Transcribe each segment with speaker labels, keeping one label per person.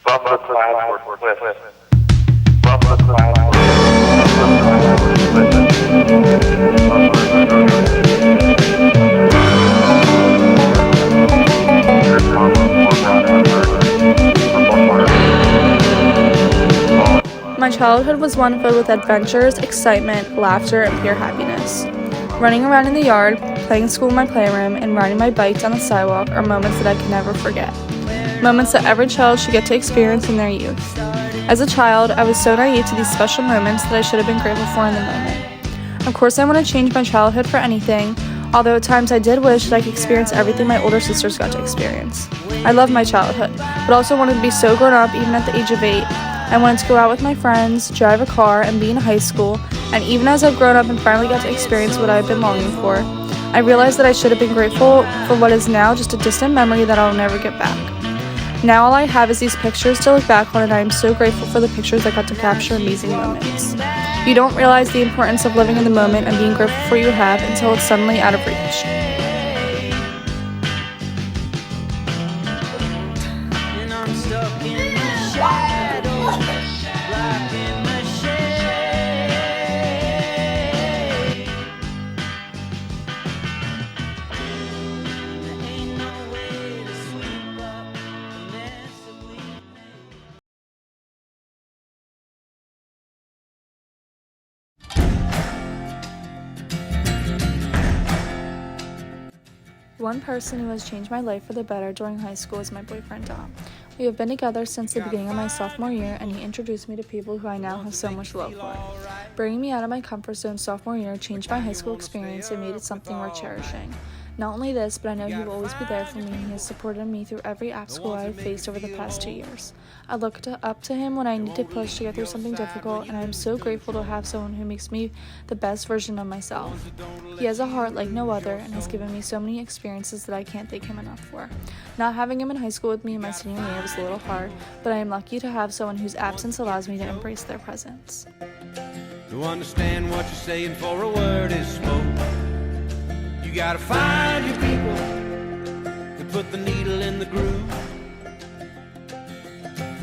Speaker 1: Bumper cloud or cliff. Bumper cloud or
Speaker 2: My childhood was one filled with adventures, excitement, laughter, and pure happiness. Running around in the yard, playing school in my playroom, and riding my bike down the sidewalk are moments that I can never forget. Moments that every child should get to experience in their youth. As a child, I was so naive to these special moments that I should have been grateful for in the moment. Of course, I want to change my childhood for anything, although at times I did wish that I could experience everything my older sisters got to experience. I love my childhood, but also wanted to be so grown up even at the age of 8. I wanted to go out with my friends, drive a car, and be in high school, and even as I've grown up and finally got to experience what I've been longing for, I realized that I should have been grateful for what is now just a distant memory that I'll never get back. Now all I have is these pictures to look back on, and I am so grateful for the pictures I got to capture amazing moments. You don't realize the importance of living in the moment and being grateful for what you have until it's suddenly out of reach. One person who has changed my life for the better during high school is my boyfriend Dom. We have been together since the beginning of my sophomore year, and he introduced me to people who I now have so much love for. Bringing me out of my comfort zone sophomore year changed my high school experience and made it something worth cherishing. Not only this, but I know he will always be there for me, and he has supported me through every obstacle I have faced over the past 2 years. I look up to him when I need to push to get through something difficult, and I am so grateful to have someone who makes me the best version of myself. He has a heart like no other and has given me so many experiences that I can't thank him enough for. Not having him in high school with me in my senior year was a little hard, but I am lucky to have someone whose absence allows me to embrace their presence.
Speaker 3: To understand what you're saying for a word is spoke. You gotta find your people to put the needle in the groove.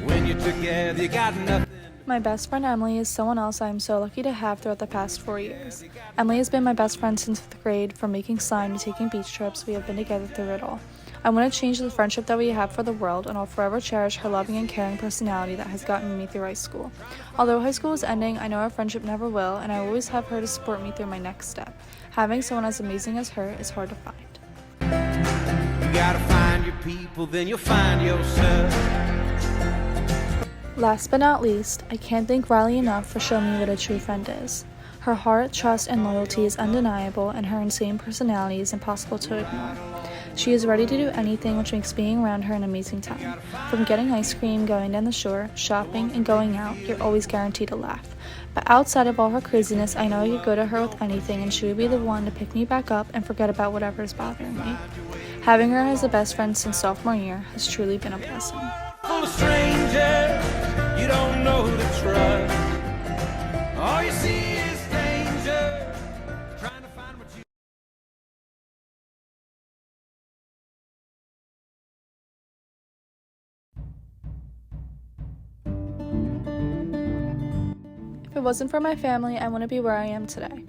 Speaker 3: When you're together, you got nothing.
Speaker 2: My best friend Emily is someone else I am so lucky to have throughout the past 4 years. Emily has been my best friend since 5th grade. From making slime to taking beach trips, we have been together through it all. I want to change the friendship that we have for the world, and I'll forever cherish her loving and caring personality that has gotten me through high school. Although high school is ending, I know our friendship never will, and I will always have her to support me through my next step. Having someone as amazing as her is hard to find.
Speaker 3: You gotta find your people, then you'll find yourself.
Speaker 2: Last but not least, I can't thank Riley enough for showing me what a true friend is. Her heart, trust, and loyalty is undeniable, and her insane personality is impossible to ignore. She is ready to do anything, which makes being around her an amazing time. From getting ice cream, going down the shore, shopping, and going out, you're always guaranteed a laugh. But outside of all her craziness, I know I could go to her with anything, and she would be the one to pick me back up and forget about whatever is bothering me. Having her as a best friend since sophomore year has truly been a blessing.
Speaker 3: Full of strangers, you don't know who to trust. All you see is danger, trying to find what you.
Speaker 2: If it wasn't for my family, I wouldn't be where I am today.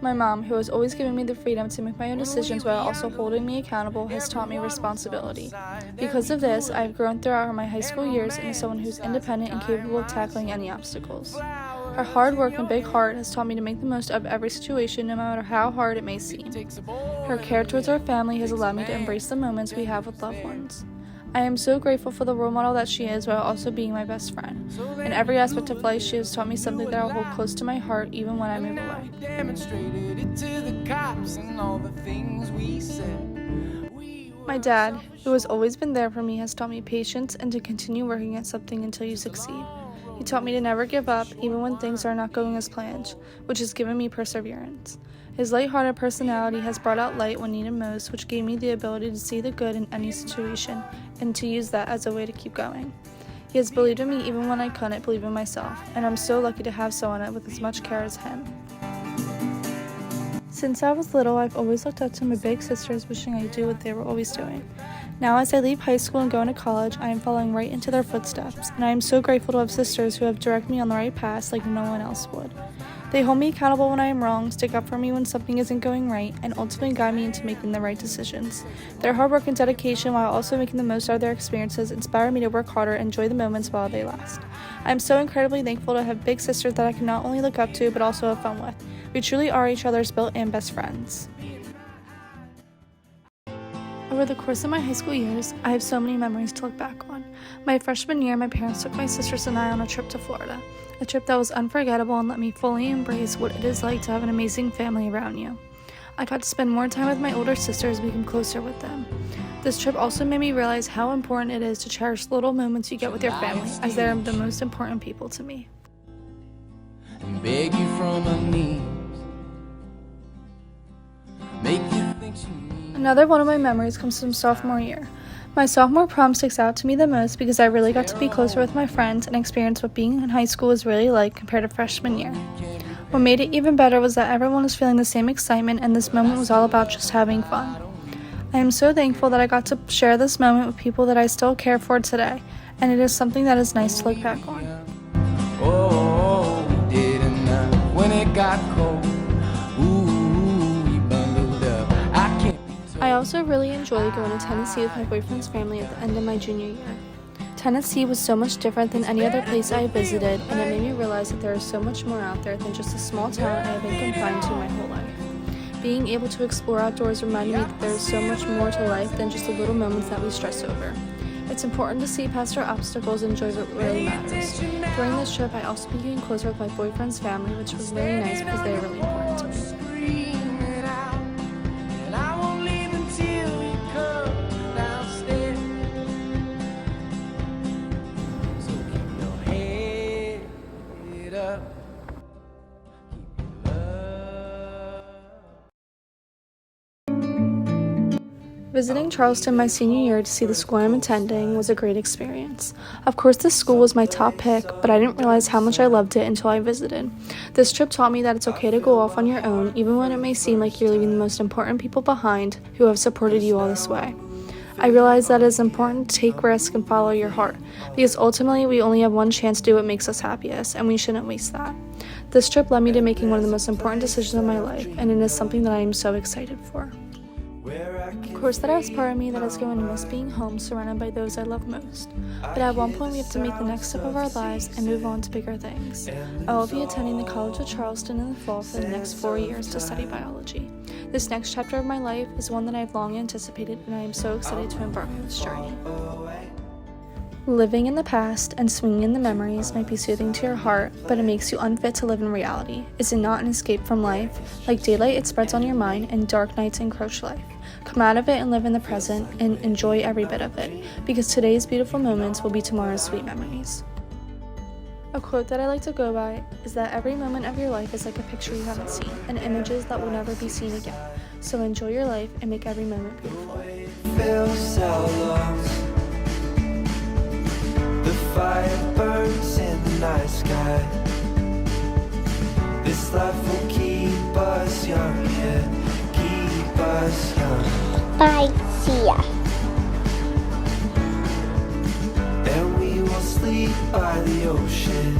Speaker 2: My mom, who has always given me the freedom to make my own decisions while also holding me accountable, has taught me responsibility. Because of this, I have grown throughout my high school years into someone who's independent and capable of tackling any obstacles. Her hard work and big heart has taught me to make the most of every situation, no matter how hard it may seem. Her care towards our family has allowed me to embrace the moments we have with loved ones. I am so grateful for the role model that she is while also being my best friend. In every aspect of life, she has taught me something that I'll hold close to my heart even when I move away.
Speaker 3: Demonstrated it to the cops and all the things we said.
Speaker 2: My dad, who has always been there for me, has taught me patience and to continue working at something until you succeed. He taught me to never give up, even when things are not going as planned, which has given me perseverance. His lighthearted personality has brought out light when needed most, which gave me the ability to see the good in any situation and to use that as a way to keep going. He has believed in me even when I couldn't believe in myself, and I'm so lucky to have someone with as much care as him. Since I was little, I've always looked up to my big sisters, wishing I could do what they were always doing. Now, as I leave high school and go into college, I am following right into their footsteps, and I am so grateful to have sisters who have directed me on the right path like no one else would. They hold me accountable when I am wrong, stick up for me when something isn't going right, and ultimately guide me into making the right decisions. Their hard work and dedication, while also making the most out of their experiences, inspire me to work harder and enjoy the moments while they last. I am so incredibly thankful to have big sisters that I can not only look up to, but also have fun with. We truly are each other's built-in best friends. Over the course of my high school years, I have so many memories to look back on. My freshman year, my parents took my sisters and I on a trip to Florida, a trip that was unforgettable and let me fully embrace what it is like to have an amazing family around you. I got to spend more time with my older sisters and become closer with them. This trip also made me realize how important it is to cherish the little moments you get with your family, as they are the most important people to me.
Speaker 3: And beg you from my knees, make you think you need.
Speaker 2: Another one of my memories comes from sophomore year. My sophomore prom sticks out to me the most because I really got to be closer with my friends and experience what being in high school was really like compared to freshman year. What made it even better was that everyone was feeling the same excitement, and this moment was all about just having fun. I am so thankful that I got to share this moment with people that I still care for today, and it is something that is nice to look back on.
Speaker 3: Oh, we did it now when it got cold. Ooh, we bundled up. I can't.
Speaker 2: I also really enjoyed going to Tennessee with my boyfriend's family at the end of my junior year. Tennessee was so much different than any other place I visited, and it made me realize that there is so much more out there than just a small town I have been confined to my whole life. Being able to explore outdoors reminded me that there is so much more to life than just the little moments that we stress over. It's important to see past our obstacles and enjoy what really matters. During this trip, I also became closer with my boyfriend's family, which was really nice because they are really important to me. Visiting Charleston my senior year to see the school I'm attending was a great experience. Of course, this school was my top pick, but I didn't realize how much I loved it until I visited. This trip taught me that it's okay to go off on your own, even when it may seem like you're leaving the most important people behind who have supported you all this way. I realized that it is important to take risks and follow your heart, because ultimately we only have one chance to do what makes us happiest, and we shouldn't waste that. This trip led me to making one of the most important decisions of my life, and it is something that I am so excited for. Of course, there is part of me that is going to miss being home surrounded by those I love most, but at one point we have to make the next step of our lives and move on to bigger things. I will be attending the College of Charleston in the fall for the next 4 years to study biology. This next chapter of my life is one that I have long anticipated, and I am so excited to embark on this journey. Living in the past and swinging in the memories might be soothing to your heart, but it makes you unfit to live in reality. Is it not an escape from life? Like daylight, it spreads on your mind, and dark nights encroach life. Come out of it and live in the present, and enjoy every bit of it, because today's beautiful moments will be tomorrow's sweet memories. A quote that I like to go by is that every moment of your life is like a picture you haven't seen, and images that will never be seen again. So enjoy your life and make every moment beautiful.
Speaker 4: The fire burns in the night sky. This life will keep us young, yeah, keep us young.
Speaker 5: Bye, see ya.
Speaker 4: And we will sleep by the ocean.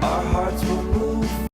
Speaker 4: Our hearts will